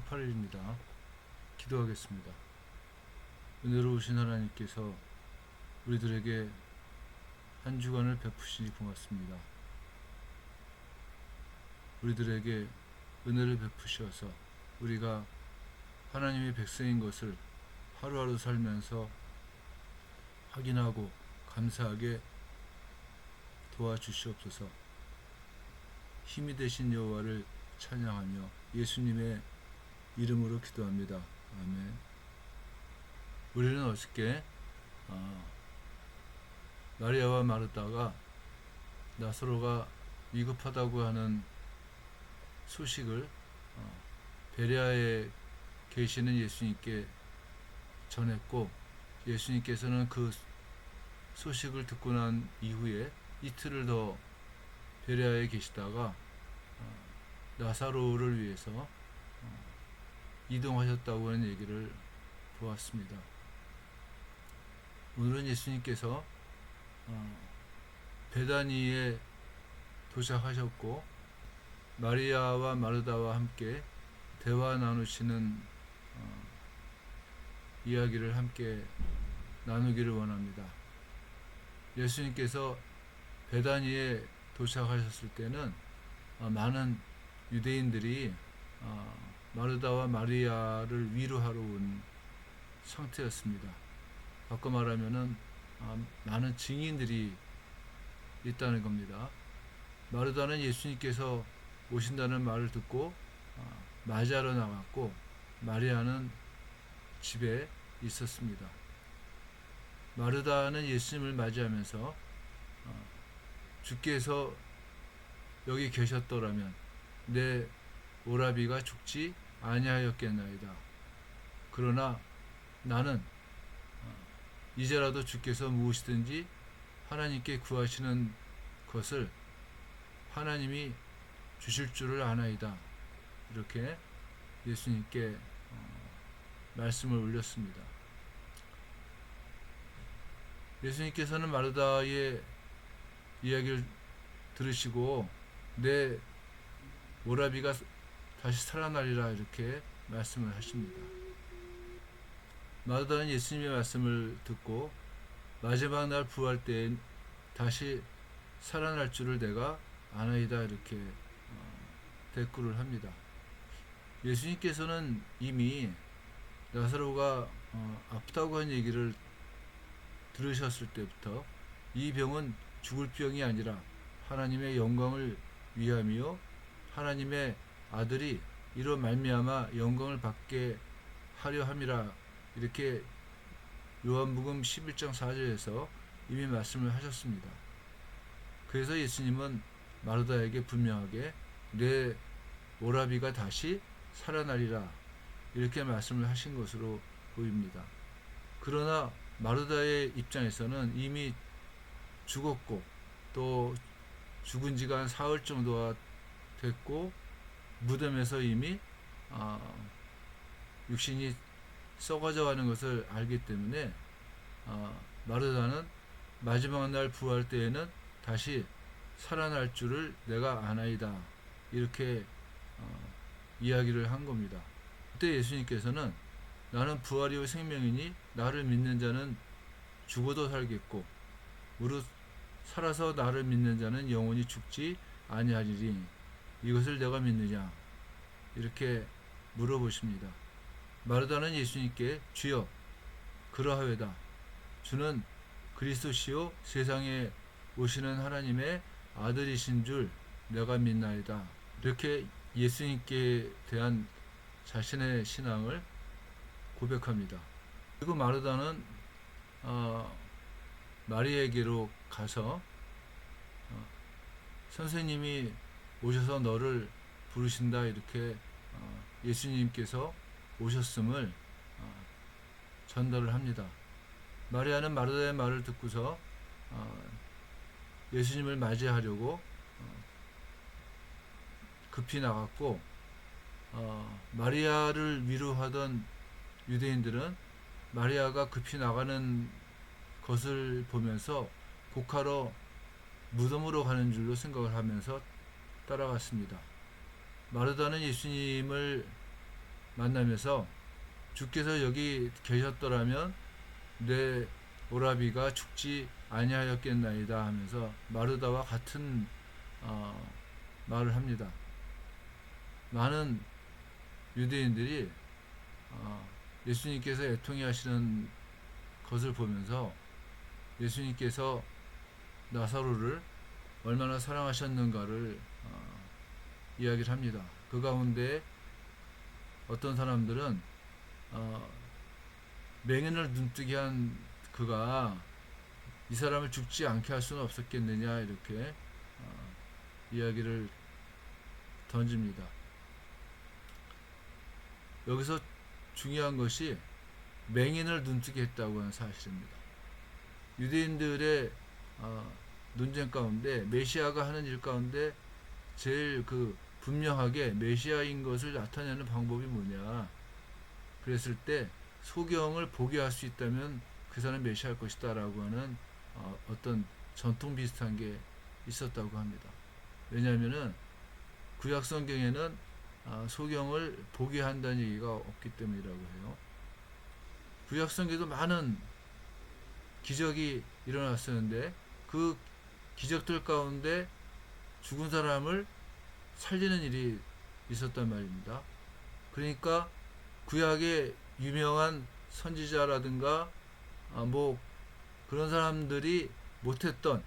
18일입니다. 기도하겠습니다. 은혜로우신 하나님께서 우리들에게 한 주간을 베푸시니 고맙습니다. 우리들에게 은혜를 베푸셔서 우리가 하나님의 백성인 것을 하루하루 살면서 확인하고 감사하게 도와주시옵소서. 힘이 되신 여호와를 찬양하며 예수님의 이름으로 기도합니다. 아멘. 우리는 어저께 마리아와 마르다가 나사로가 위급하다고 하는 소식을 베레아에 계시는 예수님께 전했고, 예수님께서는 그 소식을 듣고 난 이후에 이틀을 더 베레아에 계시다가 나사로를 위해서 이동하셨다고 하는 얘기를 보았습니다. 오늘은 예수님께서 베다니에 도착하셨고 마리아와 마르다와 함께 대화 나누시는 이야기를 함께 나누기를 원합니다. 예수님께서 베다니에 도착하셨을 때는 많은 유대인들이 마르다와 마리아를 위로하러 온 상태였습니다. 바꿔 말하면은 많은 증인들이 있다는 겁니다. 마르다는 예수님께서 오신다는 말을 듣고 맞이하러 나갔고, 마리아는 집에 있었습니다. 마르다는 예수님을 맞이하면서 주께서 여기 계셨더라면 내 오라비가 죽지 아니하였겠나이다. 그러나 나는 이제라도 주께서 무엇이든지 하나님께 구하시는 것을 하나님이 주실 줄을 아나이다. 이렇게 예수님께 말씀을 올렸습니다. 예수님께서는 마르다의 이야기를 들으시고 내 오라비가 다시 살아나리라 이렇게 말씀을 하십니다. 마르다는 예수님의 말씀을 듣고 마지막 날 부활 때에 다시 살아날 줄을 내가 아나이다 이렇게 대꾸를 합니다. 예수님께서는 이미 나사로가 아프다고 한 얘기를 들으셨을 때부터 이 병은 죽을 병이 아니라 하나님의 영광을 위함이요 하나님의 아들이 이로 말미암아 영광을 받게 하려 함이라 이렇게 요한복음 11장 4절에서 이미 말씀을 하셨습니다. 그래서 예수님은 마르다에게 분명하게 내 오라비가 다시 살아나리라 이렇게 말씀을 하신 것으로 보입니다. 그러나 마르다의 입장에서는 이미 죽었고 또 죽은 지가 한 사흘 정도가 됐고 무덤에서 이미 육신이 썩어져 가는 것을 알기 때문에 마르다는 마지막 날 부활 때에는 다시 살아날 줄을 내가 아나이다 이렇게 이야기를 한 겁니다. 그때 예수님께서는 나는 부활이요 생명이니 나를 믿는 자는 죽어도 살겠고 무릇 살아서 나를 믿는 자는 영원히 죽지 아니하리니 이것을 내가 믿느냐 이렇게 물어보십니다. 마르다는 예수님께 주여 그러하외다. 주는 그리스도시요 세상에 오시는 하나님의 아들이신 줄 내가 믿나이다. 이렇게 예수님께 대한 자신의 신앙을 고백합니다. 그리고 마르다는 마리아에게로 가서 선생님이 오셔서 너를 부르신다 이렇게 예수님께서 오셨음을 전달을 합니다. 마리아는 마르다의 말을 듣고서 예수님을 맞이하려고 급히 나갔고 마리아를 위로하던 유대인들은 마리아가 급히 나가는 것을 보면서 곡하러 무덤으로 가는 줄로 생각을 하면서 따라갔습니다. 마르다는 예수님을 만나면서 주께서 여기 계셨더라면 내 오라비가 죽지 아니하였겠나이다 하면서 마르다와 같은 말을 합니다. 많은 유대인들이 예수님께서 애통해 하시는 것을 보면서 예수님께서 나사로를 얼마나 사랑하셨는가를 이야기를 합니다. 그 가운데 어떤 사람들은 맹인을 눈뜨게 한 그가 이 사람을 죽지 않게 할 수는 없었겠느냐 이렇게 이야기를 던집니다. 여기서 중요한 것이 맹인을 눈뜨게 했다고 하는 사실입니다. 유대인들의 논쟁 가운데 메시아가 하는 일 가운데 제일 분명하게 메시아인 것을 나타내는 방법이 뭐냐 그랬을 때 소경을 보게 할 수 있다면 그 사람은 메시아일 것이다 라고 하는 어떤 전통 비슷한 게 있었다고 합니다. 왜냐하면은 구약 성경에는 소경을 보게 한다는 얘기가 없기 때문이라고 해요. 구약 성경에도 많은 기적이 일어났었는데 그 기적들 가운데 죽은 사람을 살리는 일이 있었단 말입니다. 그러니까 구약의 유명한 선지자라든가 뭐 그런 사람들이 못했던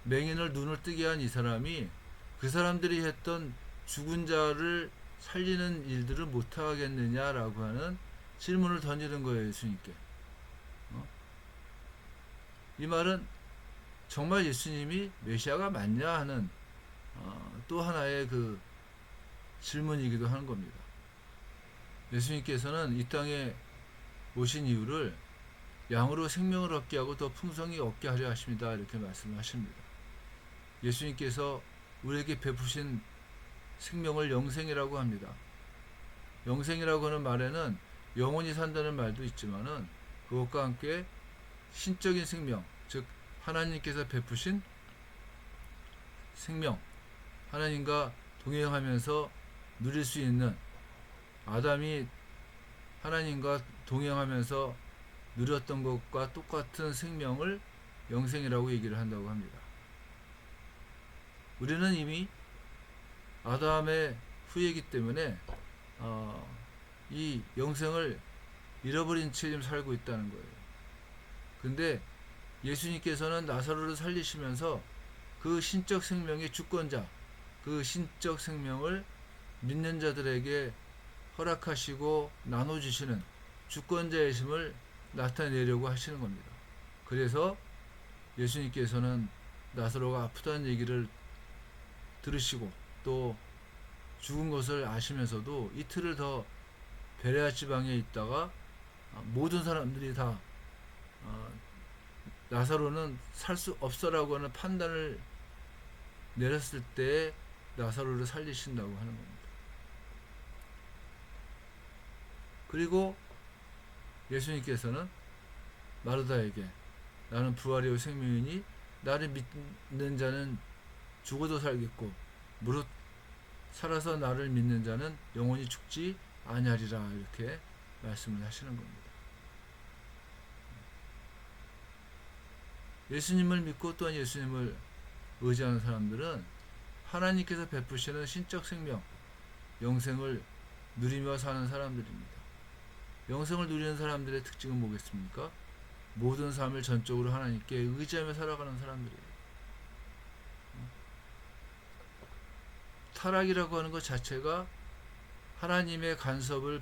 맹인을 눈을 뜨게 한 이 사람이 그 사람들이 했던 죽은 자를 살리는 일들을 못하겠느냐라고 하는 질문을 던지는 거예요, 예수님께. 이 말은 정말 예수님이 메시아가 맞냐 하는 또 하나의 질문이기도 하는 겁니다. 예수님께서는 이 땅에 오신 이유를 양으로 생명을 얻게 하고 더 풍성히 얻게 하려 하십니다. 이렇게 말씀하십니다. 예수님께서 우리에게 베푸신 생명을 영생이라고 합니다. 영생이라고 하는 말에는 영원히 산다는 말도 있지만은 그것과 함께 신적인 생명, 즉 하나님께서 베푸신 생명, 하나님과 동행하면서 누릴 수 있는 아담이 하나님과 동행하면서 누렸던 것과 똑같은 생명을 영생이라고 얘기를 한다고 합니다. 우리는 이미 아담의 후예이기 때문에 이 영생을 잃어버린 채 지금 살고 있다는 거예요. 근데 예수님께서는 나사로를 살리시면서 그 신적 생명의 주권자, 그 신적 생명을 믿는 자들에게 허락하시고 나눠주시는 주권자이심을 나타내려고 하시는 겁니다. 그래서 예수님께서는 나사로가 아프다는 얘기를 들으시고 또 죽은 것을 아시면서도 이틀을 더 베레아 지방에 있다가 모든 사람들이 다 나사로는 살 수 없어라고 하는 판단을 내렸을 때 나사로를 살리신다고 하는 겁니다. 그리고 예수님께서는 마르다에게 나는 부활이요 생명이니 나를 믿는 자는 죽어도 살겠고 무릇 살아서 나를 믿는 자는 영원히 죽지 아니하리라 이렇게 말씀을 하시는 겁니다. 예수님을 믿고 또한 예수님을 의지하는 사람들은 하나님께서 베푸시는 신적 생명, 영생을 누리며 사는 사람들입니다. 영생을 누리는 사람들의 특징은 뭐겠습니까? 모든 삶을 전적으로 하나님께 의지하며 살아가는 사람들이에요. 타락이라고 하는 것 자체가 하나님의 간섭을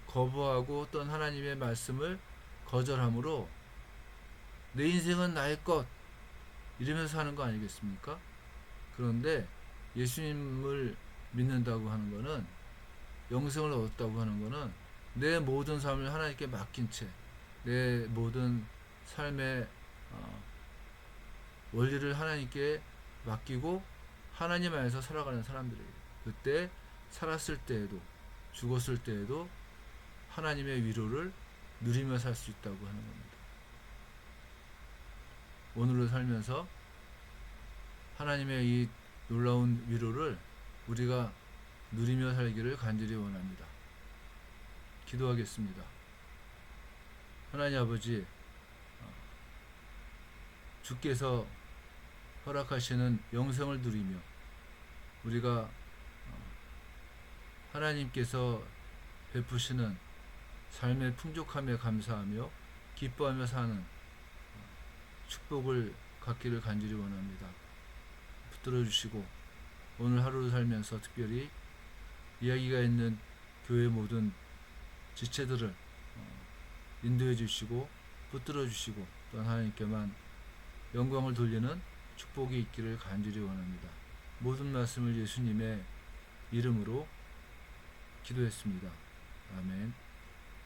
거부하고 또는 하나님의 말씀을 거절함으로 내 인생은 나의 것 이러면서 사는 거 아니겠습니까? 그런데 예수님을 믿는다고 하는 것은 영생을 얻었다고 하는 것은 내 모든 삶을 하나님께 맡긴 채 내 모든 삶의 원리를 하나님께 맡기고 하나님 안에서 살아가는 사람들이에요. 그때 살았을 때에도 죽었을 때에도 하나님의 위로를 누리며 살 수 있다고 하는 겁니다. 오늘을 살면서 하나님의 이 놀라운 위로를 우리가 누리며 살기를 간절히 원합니다. 기도하겠습니다. 하나님 아버지, 주께서 허락하시는 영생을 누리며 우리가 하나님께서 베푸시는 삶의 풍족함에 감사하며 기뻐하며 사는 축복을 갖기를 간절히 원합니다. 붙들어 주시고 오늘 하루를 살면서 특별히 이야기가 있는 교회 모든 지체들을 인도해 주시고 붙들어 주시고 또한 하나님께만 영광을 돌리는 축복이 있기를 간절히 원합니다. 모든 말씀을 예수님의 이름으로 기도했습니다. 아멘.